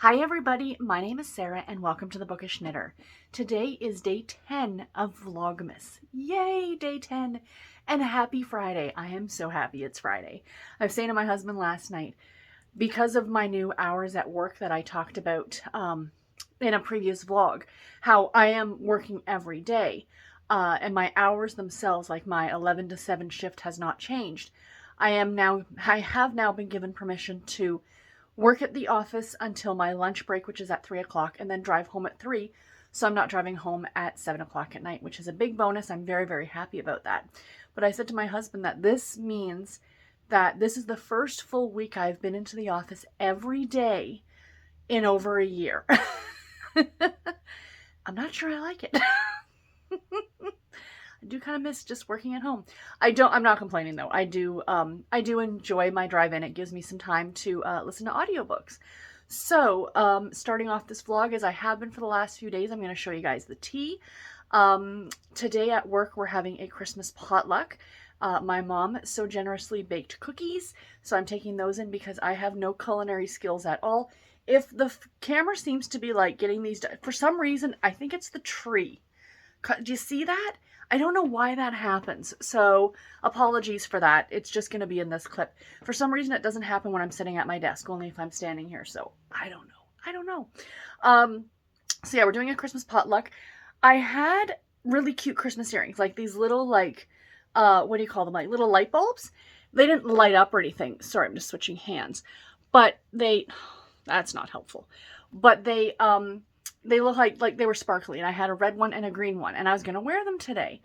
Hi everybody, my name is Sarah and welcome to the Bookish Knitter. Today is day 10 of Vlogmas. Yay, day 10 and happy Friday. I am so happy it's Friday. I was saying to my husband last night, because of my new hours at work that I talked about in a previous vlog, how I am working every day and my hours themselves, like my 11 to 7 shift has not changed. I have now been given permission to work at the office until my lunch break, which is at 3 o'clock, and then drive home at 3. So I'm not driving home at 7 o'clock at night, which is a big bonus. I'm very, very happy about that. But I said to my husband that this means that this is the first full week I've been into the office every day in over a year. I'm not sure I like it. I do kind of miss just working at home. I'm not complaining though. I do enjoy my drive in. It gives me some time to listen to audiobooks. So, starting off this vlog as I have been for the last few days, I'm going to show you guys the tea. Today at work, we're having a Christmas potluck. My mom so generously baked cookies, so I'm taking those in because I have no culinary skills at all. If the camera seems to be like getting these, for some reason, I think it's the tree. Do you see that? I don't know why that happens, so apologies for that. It's just going to be in this clip. For some reason, it doesn't happen when I'm sitting at my desk, only if I'm standing here, so I don't know. So yeah, we're doing a Christmas potluck. I had really cute Christmas earrings, like these little, like, what do you call them, like little light bulbs? They didn't light up or anything. Sorry, I'm just switching hands. But that's not helpful. But they look like they were sparkly, and I had a red one and a green one, and I was going to wear them today.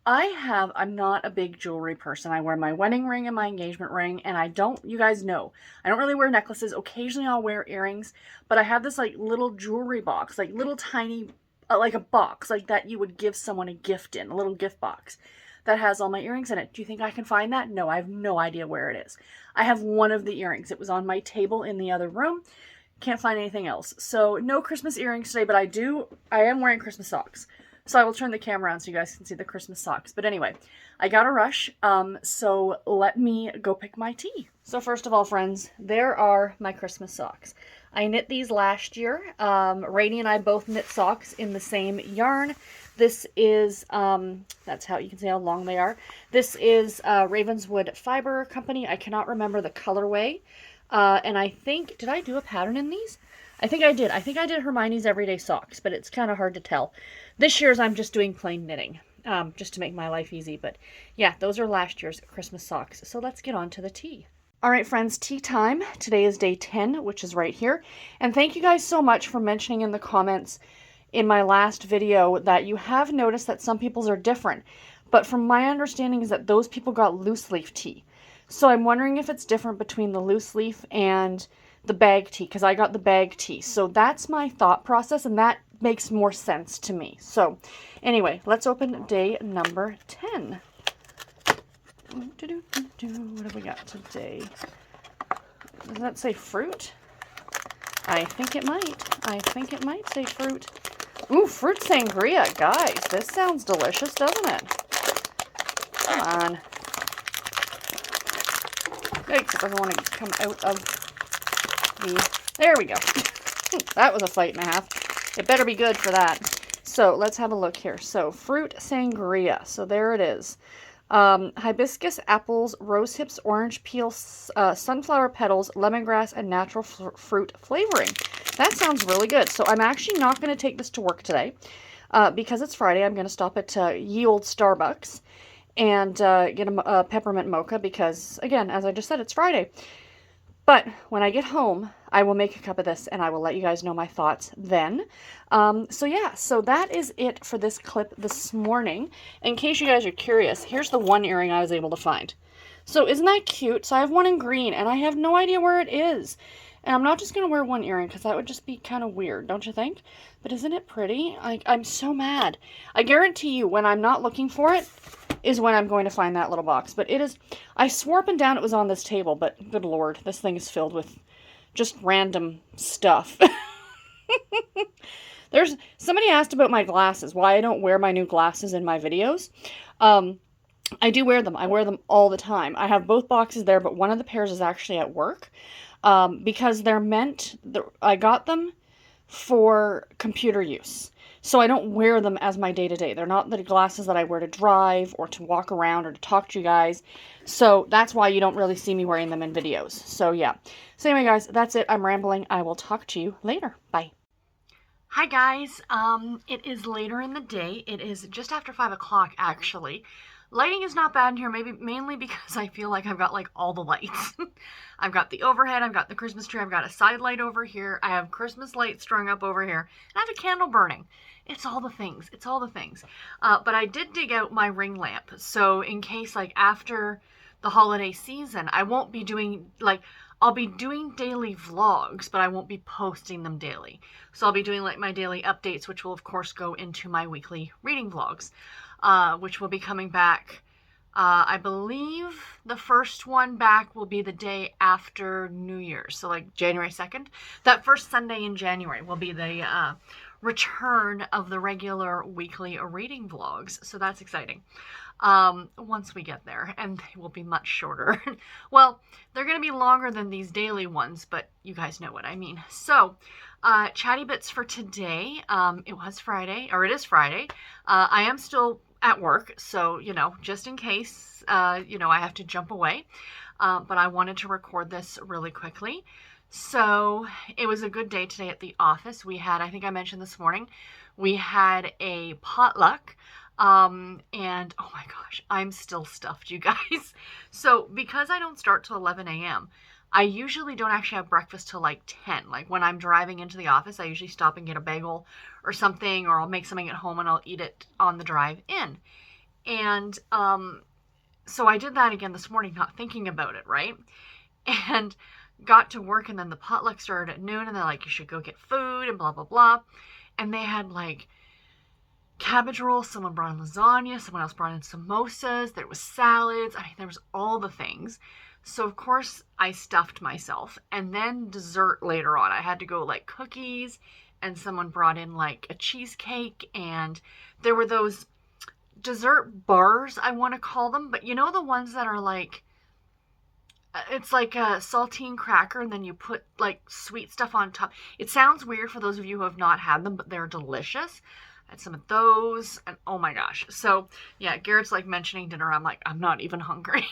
I'm not a big jewelry person. I wear my wedding ring and my engagement ring, and you guys know, I don't really wear necklaces. Occasionally I'll wear earrings, but I have this like little jewelry box, like little tiny, like a box like that you would give someone a gift in, a little gift box that has all my earrings in it. Do you think I can find that? No, I have no idea where it is. I have one of the earrings. It was on my table in the other room. Can't find anything else. So no Christmas earrings today, but I am wearing Christmas socks. So I will turn the camera on so you guys can see the Christmas socks. But anyway, I got a rush, so let me go pick my tea. So first of all, friends, there are my Christmas socks. I knit these last year. Rainey and I both knit socks in the same yarn. This is, that's how you can see how long they are. This is Ravenswood Fiber Company. I cannot remember the colorway. And I think, did I do a pattern in these? I think I did. I think I did Hermione's Everyday Socks, but it's kind of hard to tell. This year's I'm just doing plain knitting, just to make my life easy. But yeah, those are last year's Christmas socks. So let's get on to the tea. All right, friends, tea time. Today is day 10, which is right here. And thank you guys so much for mentioning in the comments in my last video that you have noticed that some people's are different. But from my understanding is that those people got loose leaf tea. So I'm wondering if it's different between the loose leaf and the bag tea, because I got the bag tea. So that's my thought process, and that makes more sense to me. So anyway, let's open day number 10. What have we got today? Does that say fruit? I think it might. I think it might say fruit. Ooh, fruit sangria. Guys, this sounds delicious, doesn't it? Come on. Yikes, it doesn't want to come out of the... There we go. That was a fight and a half. It better be good for that. So let's have a look here. So fruit sangria. So there it is. Hibiscus, apples, rose hips, orange peel, sunflower petals, lemongrass, and natural fruit flavoring. That sounds really good. So I'm actually not going to take this to work today. Because it's Friday, I'm going to stop at Ye Olde Starbucks and get a peppermint mocha because, again, as I just said, it's Friday. But when I get home, I will make a cup of this and I will let you guys know my thoughts then. So yeah, so that is it for this clip this morning. In case you guys are curious, here's the one earring I was able to find. So isn't that cute? So I have one in green and I have no idea where it is. And I'm not just going to wear one earring because that would just be kind of weird, don't you think? But isn't it pretty? I'm so mad. I guarantee you when I'm not looking for it is when I'm going to find that little box. But it is, I swore up and down it was on this table, but good Lord, this thing is filled with just random stuff. Somebody asked about my glasses, why I don't wear my new glasses in my videos. I do wear them. I wear them all the time. I have both boxes there, but one of the pairs is actually at work. because I got them for computer use. So I don't wear them as my day-to-day. They're not the glasses that I wear to drive or to walk around or to talk to you guys. So that's why you don't really see me wearing them in videos. So yeah. So anyway, guys, that's it. I'm rambling. I will talk to you later. Bye. Hi guys, it is later in the day. It is just after 5 o'clock actually. Lighting is not bad in here, maybe mainly because I feel like I've got like all the lights. I've got the overhead, I've got the Christmas tree, I've got a side light over here, I have Christmas lights strung up over here, and I have a candle burning. It's all the things, it's all the things. But I did dig out my ring lamp, so in case like after the holiday season, I won't be doing like, I'll be doing daily vlogs, but I won't be posting them daily. So I'll be doing like my daily updates, which will of course go into my weekly reading vlogs, which will be coming back. I believe the first one back will be the day after New Year's. So like January 2nd. That first Sunday in January will be the return of the regular weekly reading vlogs. So that's exciting. Once we get there, and they will be much shorter. Well, they're going to be longer than these daily ones, but you guys know what I mean. So, chatty bits for today. It is Friday. I am still at work, so, you know, just in case, you know, I have to jump away. But I wanted to record this really quickly. So, it was a good day today at the office. We had, I think I mentioned this morning, we had a potluck. And oh my gosh, I'm still stuffed, you guys. So because I don't start till 11 a.m., I usually don't actually have breakfast till like 10. Like when I'm driving into the office, I usually stop and get a bagel or something, or I'll make something at home and I'll eat it on the drive in. And, so I did that again this morning, not thinking about it, right? And got to work, and then the potluck started at noon, and they're like, you should go get food and blah, blah, blah. And they had like cabbage rolls, someone brought in lasagna, someone else brought in samosas, there was salads, I mean, there was all the things. So of course I stuffed myself. And then dessert later on, I had to go like cookies, and someone brought in like a cheesecake, and there were those dessert bars, I want to call them, but you know the ones that are like, it's like a saltine cracker, and then you put like sweet stuff on top. It sounds weird for those of you who have not had them, but they're delicious. I had some of those, and oh my gosh. So yeah, Garrett's like mentioning dinner. I'm like, I'm not even hungry.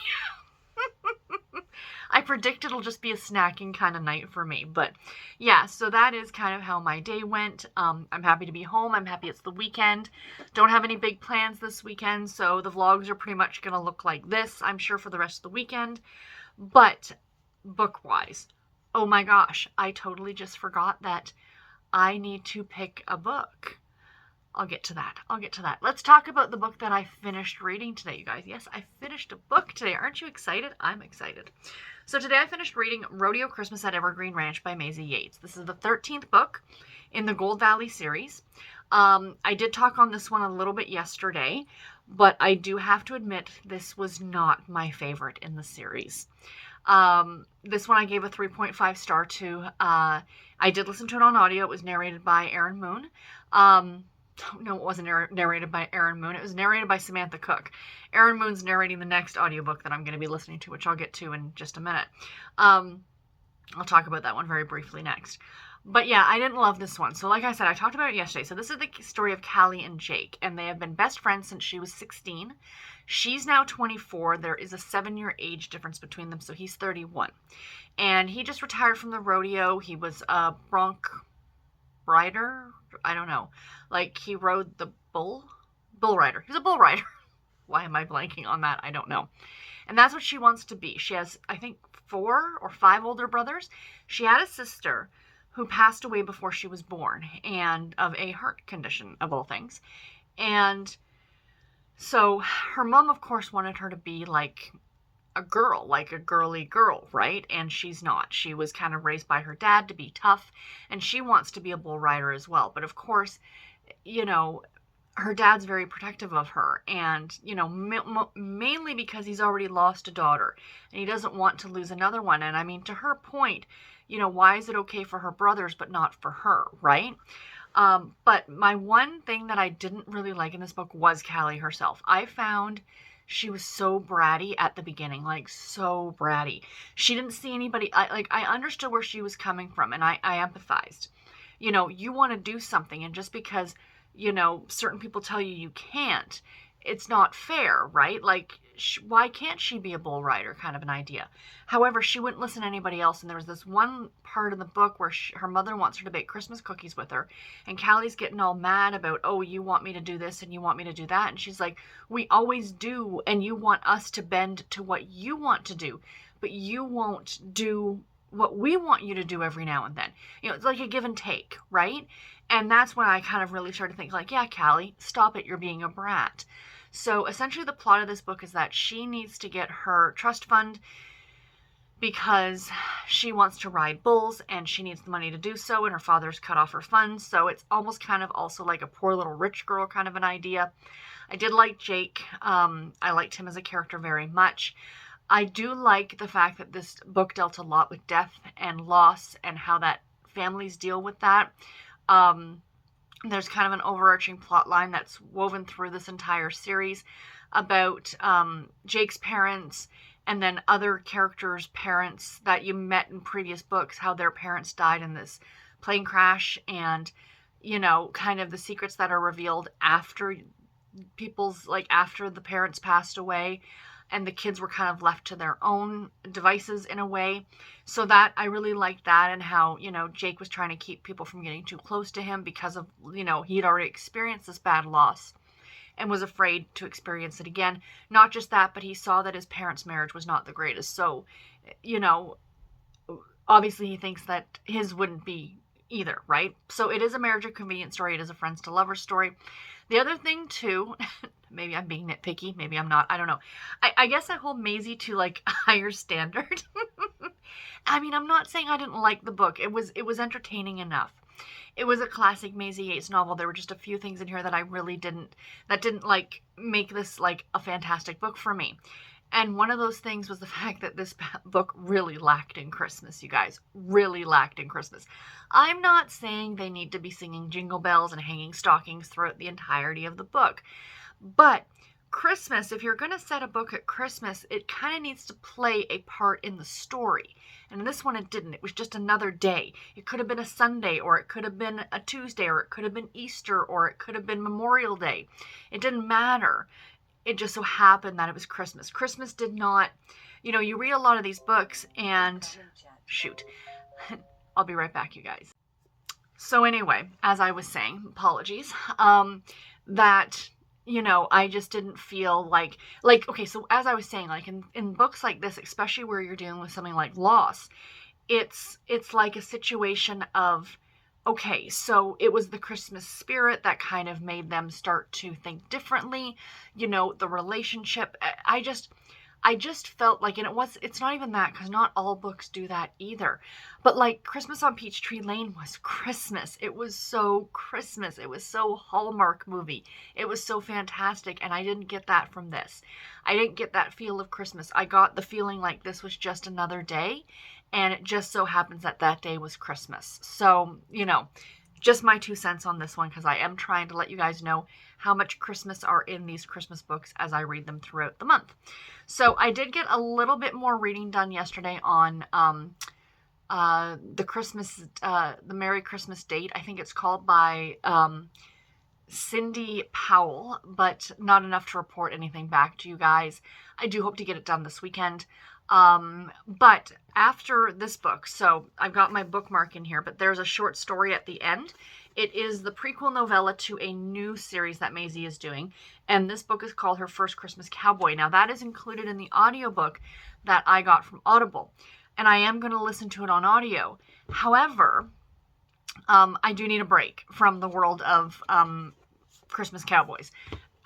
I predict it'll just be a snacking kind of night for me. But yeah, so that is kind of how my day went. I'm happy to be home. I'm happy it's the weekend. Don't have any big plans this weekend, so the vlogs are pretty much going to look like this, I'm sure, for the rest of the weekend. But book-wise, oh my gosh, I totally just forgot that I need to pick a book. I'll get to that. Let's talk about the book that I finished reading today, you guys. Yes, I finished a book today. Aren't you excited? I'm excited. So today I finished reading Rodeo Christmas at Evergreen Ranch by Maisie Yates. This is the 13th book in the Gold Valley series. I did talk on this one a little bit yesterday, but I do have to admit this was not my favorite in the series. This one I gave a 3.5 star to. I did listen to it on audio. It was narrated by Erin Moon. No, it wasn't narrated by Erin Moon. It was narrated by Samantha Cook. Erin Moon's narrating the next audiobook that I'm going to be listening to, which I'll get to in just a minute. I'll talk about that one very briefly next. But yeah, I didn't love this one. So like I said, I talked about it yesterday. So this is the story of Callie and Jake, and they have been best friends since she was 16. She's now 24. There is a 7-year age difference between them, so he's 31. And he just retired from the rodeo. He was a bronc rider. I don't know. Like, he rode the bull rider. He's a bull rider. Why am I blanking on that? I don't know. And that's what she wants to be. She has, I think, 4 or 5 older brothers. She had a sister who passed away before she was born, and of a heart condition, of all things. And so her mom, of course, wanted her to be like a girl, like a girly girl, right? And she's not. She was kind of raised by her dad to be tough, and she wants to be a bull rider as well. But of course, you know, her dad's very protective of her, and, you know, mainly because he's already lost a daughter, and he doesn't want to lose another one. And I mean, to her point, you know, why is it okay for her brothers but not for her, right? But my one thing that I didn't really like in this book was Callie herself. I found she was so bratty at the beginning, like so bratty. She didn't see anybody. I understood where she was coming from, and I empathized. You know, you want to do something, and just because, you know, certain people tell you you can't, it's not fair, right? Like, why can't she be a bull rider, kind of an idea. However, she wouldn't listen to anybody else, and there was this one part in the book where her mother wants her to bake Christmas cookies with her, and Callie's getting all mad about, oh, you want me to do this and you want me to do that, and she's like, we always do, and you want us to bend to what you want to do, but you won't do what we want you to do every now and then. You know, it's like a give and take, right? And that's when I kind of really started to think, like, yeah, Callie, stop it, you're being a brat. So essentially the plot of this book is that she needs to get her trust fund because she wants to ride bulls and she needs the money to do so, and her father's cut off her funds. So it's almost kind of also like a poor little rich girl kind of an idea. I did like Jake. I liked him as a character very much. I do like the fact that this book dealt a lot with death and loss and how that families deal with that. There's kind of an overarching plot line that's woven through this entire series about Jake's parents and then other characters' parents that you met in previous books, how their parents died in this plane crash, and, you know, kind of the secrets that are revealed after after the parents passed away and the kids were kind of left to their own devices in a way. So that, I really liked that, and how, you know, Jake was trying to keep people from getting too close to him because of, you know, he had already experienced this bad loss and was afraid to experience it again. Not just that, but he saw that his parents' marriage was not the greatest. So, you know, obviously he thinks that his wouldn't be either, right? So it is a marriage of convenience story. It is a friends to lovers story. The other thing too, maybe I'm being nitpicky, maybe I'm not, I don't know. I guess I hold Maisie to like a higher standard. I mean, I'm not saying I didn't like the book. It was entertaining enough. It was a classic Maisie Yates novel. There were just a few things in here that I really didn't like make this like a fantastic book for me. And one of those things was the fact that this book really lacked in Christmas, you guys. Really lacked in Christmas. I'm not saying they need to be singing jingle bells and hanging stockings throughout the entirety of the book. But Christmas, if you're going to set a book at Christmas, it kind of needs to play a part in the story. And in this one, it didn't. It was just another day. It could have been a Sunday, or it could have been a Tuesday, or it could have been Easter, or it could have been Memorial Day. It didn't matter. It just so happened that it was Christmas. Christmas did not, you know, you read a lot of these books and, shoot, I'll be right back, you guys. So anyway, as I was saying, apologies, that, you know, I just didn't feel like, okay, so as I was saying, like in books like this, especially where you're dealing with something like loss, it's like a situation of, okay, so it was the Christmas spirit that kind of made them start to think differently, you know, the relationship. I just felt like, and it's not even that, because not all books do that either. But like Christmas on Peachtree Lane was Christmas. It was so Christmas. It was so Hallmark movie. It was so fantastic. And I didn't get that from this. I didn't get that feel of Christmas. I got the feeling like this was just another day. And it just so happens that that day was Christmas. So, you know, just my 2 cents on this one, because I am trying to let you guys know how much Christmas are in these Christmas books as I read them throughout the month. So I did get a little bit more reading done yesterday on the Merry Christmas Date. I think it's called, by Cindy Powell, but not enough to report anything back to you guys. I do hope to get it done this weekend. But after this book, so I've got my bookmark in here, but there's a short story at the end. It is the prequel novella to a new series that Maisie is doing, and this book is called Her First Christmas Cowboy. Now, that is included in the audiobook that I got from Audible, and I am going to listen to it on audio. However, I do need a break from the world of Christmas Cowboys.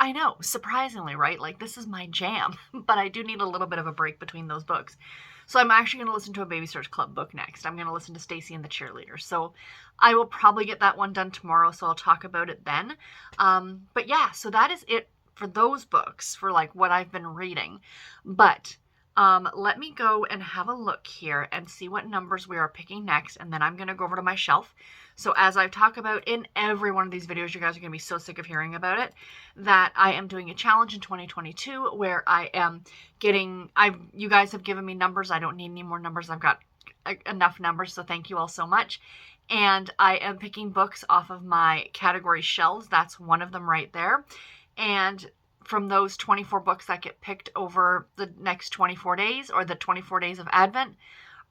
I know, surprisingly, right? Like, this is my jam, but I do need a little bit of a break between those books. So I'm actually going to listen to a Babysitter's Club book next. I'm going to listen to Stacy and the Cheerleader. So I will probably get that one done tomorrow, so I'll talk about it then. But yeah, so that is it for those books, for like what I've been reading. But Let me go and have a look here and see what numbers we are picking next, and then I'm going to go over to my shelf. So as I talk about in every one of these videos, you guys are going to be so sick of hearing about it, that I am doing a challenge in 2022 where I am getting, you guys have given me numbers. I don't need any more numbers. I've got enough numbers, so thank you all so much. And I am picking books off of my category shelves. That's one of them right there. And from those 24 books that get picked over the next 24 days, or the 24 days of Advent,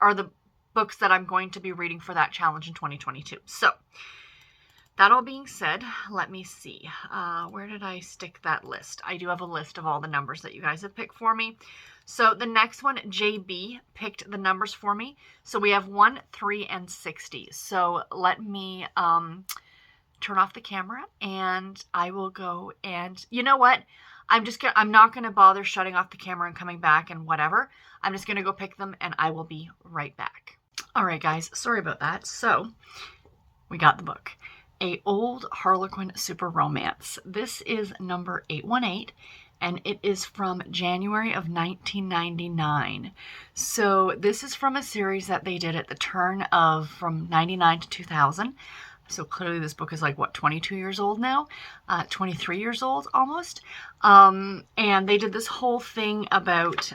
are the books that I'm going to be reading for that challenge in 2022. So that all being said, let me see. Where did I stick that list? I do have a list of all the numbers that you guys have picked for me. So the next one, JB picked the numbers for me. So we have 1, 3, and 60. So let me turn off the camera and I will go and, you know what? I'm not going to bother shutting off the camera and coming back and whatever. I'm just going to go pick them and I will be right back. All right, guys, sorry about that. So we got the book, A Old Harlequin Super Romance. This is number 818. And it is from January of 1999. So this is from a series that they did at the turn of from 99 to 2000. So clearly this book is like, what, 22 years old now? 23 years old almost. And they did this whole thing about,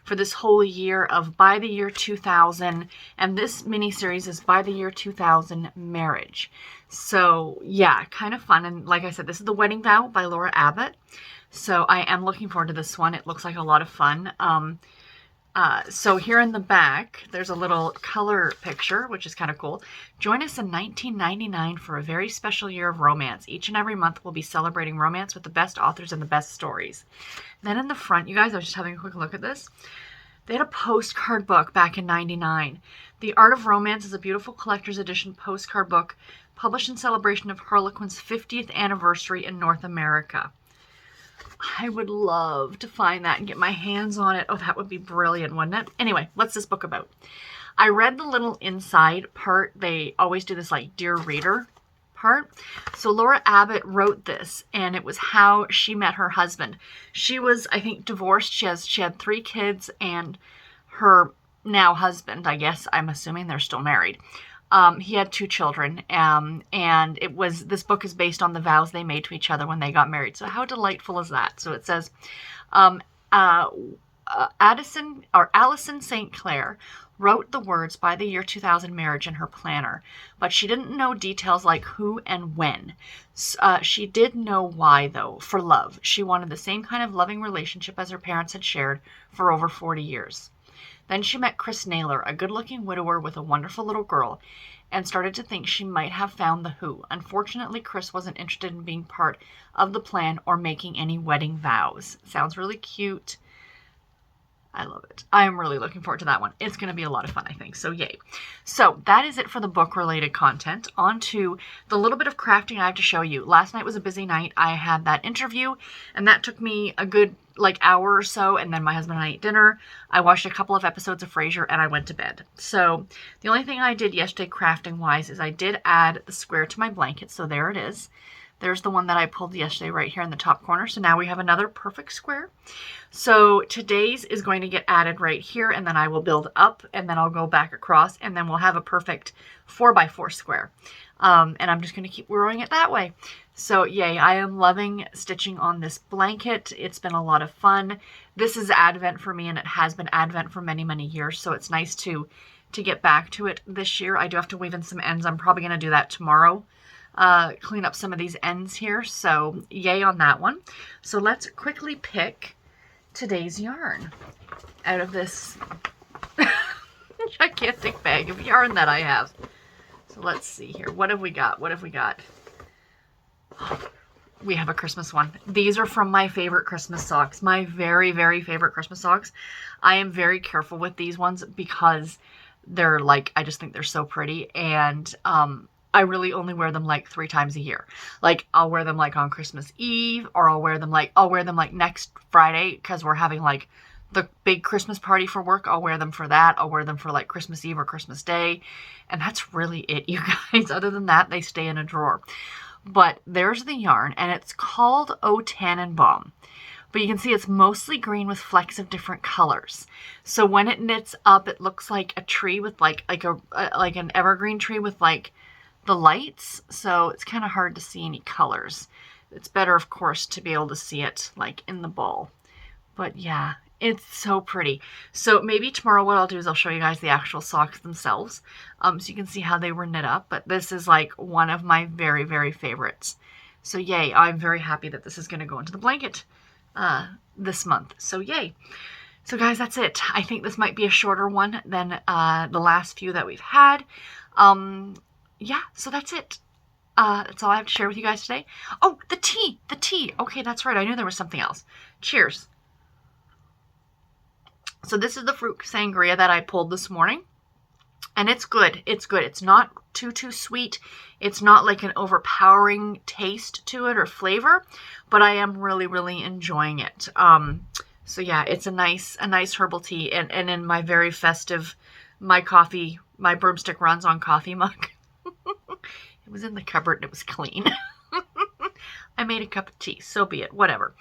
for this whole year of by the year 2000. And this miniseries is by the year 2000 marriage. So yeah, kind of fun. And like I said, this is The Wedding Vow by Laura Abbott. So I am looking forward to this one. It looks like a lot of fun. So here in the back, there's a little color picture, which is kind of cool. Join us in 1999 for a very special year of romance. Each and every month we'll be celebrating romance with the best authors and the best stories. Then in the front, you guys, I was just having a quick look at this. They had a postcard book back in 99. The Art of Romance is a beautiful collector's edition postcard book published in celebration of Harlequin's 50th anniversary in North America. I would love to find that and get my hands on it. Oh, that would be brilliant, wouldn't it? Anyway, what's this book about? I read the little inside part. They always do this like Dear Reader part. So Laura Abbott wrote this, and it was how she met her husband. She was, I think, divorced. She had 3 kids, and her now husband, I guess, I'm assuming they're still married. He had 2 children, and this book is based on the vows they made to each other when they got married. So how delightful is that? So it says, Allison St. Clair wrote the words by the year 2000 marriage in her planner, but she didn't know details like who and when. She did know why, though, for love. She wanted the same kind of loving relationship as her parents had shared for over 40 years. Then she met Chris Naylor, a good-looking widower with a wonderful little girl, and started to think she might have found the who. Unfortunately, Chris wasn't interested in being part of the plan or making any wedding vows. Sounds really cute. I love it. I am really looking forward to that one. It's going to be a lot of fun, I think. So yay. So that is it for the book-related content. On to the little bit of crafting I have to show you. Last night was a busy night. I had that interview, and that took me a good hour or so, and then my husband and I ate dinner. I watched a couple of episodes of Frasier, and I went to bed. So the only thing I did yesterday crafting-wise is I did add the square to my blanket. So there it is. There's the one that I pulled yesterday right here in the top corner. So now we have another perfect square. So today's is going to get added right here, and then I will build up, and then I'll go back across, and then we'll have a perfect 4x4 square. And I'm just going to keep growing it that way. So yay, I am loving stitching on this blanket. It's been a lot of fun. This is Advent for me, and it has been Advent for many, many years. So it's nice to get back to it this year. I do have to weave in some ends. I'm probably going to do that tomorrow. Clean up some of these ends here. So yay on that one. So let's quickly pick today's yarn out of this gigantic bag of yarn that I have. So let's see here. What have we got? What have we got? We have a Christmas one. These are from my favorite Christmas socks. My very, very favorite Christmas socks. I am very careful with these ones because they're like, I just think they're so pretty. And, I really only wear them like 3 times a year. Like I'll wear them like on Christmas Eve, or I'll wear them like next Friday because we're having like the big Christmas party for work. I'll wear them for that. I'll wear them for like Christmas Eve or Christmas Day. And that's really it, you guys. Other than that, they stay in a drawer. But there's the yarn, and it's called O Tannenbaum but you can see it's mostly green with flecks of different colors. So when it knits up, it looks like a tree with like an evergreen tree with like the lights. So it's kind of hard to see any colors. It's better, of course, to be able to see it like in the ball. But yeah, it's so pretty. So maybe tomorrow what I'll do is I'll show you guys the actual socks themselves, so you can see how they were knit up. But this is like one of my very, very favorites. So yay, I'm very happy that this is going to go into the blanket this month. So yay. So guys, that's it. I think this might be a shorter one than the last few that we've had. Yeah, so that's it. That's all I have to share with you guys today. Oh, the tea. Okay, that's right. I knew there was something else. Cheers. So this is the fruit sangria that I pulled this morning. And it's good. It's good. It's not too sweet. It's not like an overpowering taste to it or flavor, but I am really, really enjoying it. So yeah, it's a nice herbal tea. And in my very festive, my broomstick runs on coffee mug. It was in the cupboard and it was clean. I made a cup of tea, so be it, whatever.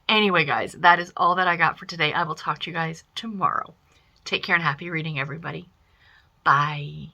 Anyway, guys, that is all that I got for today. I will talk to you guys tomorrow. Take care and happy reading, everybody. Bye.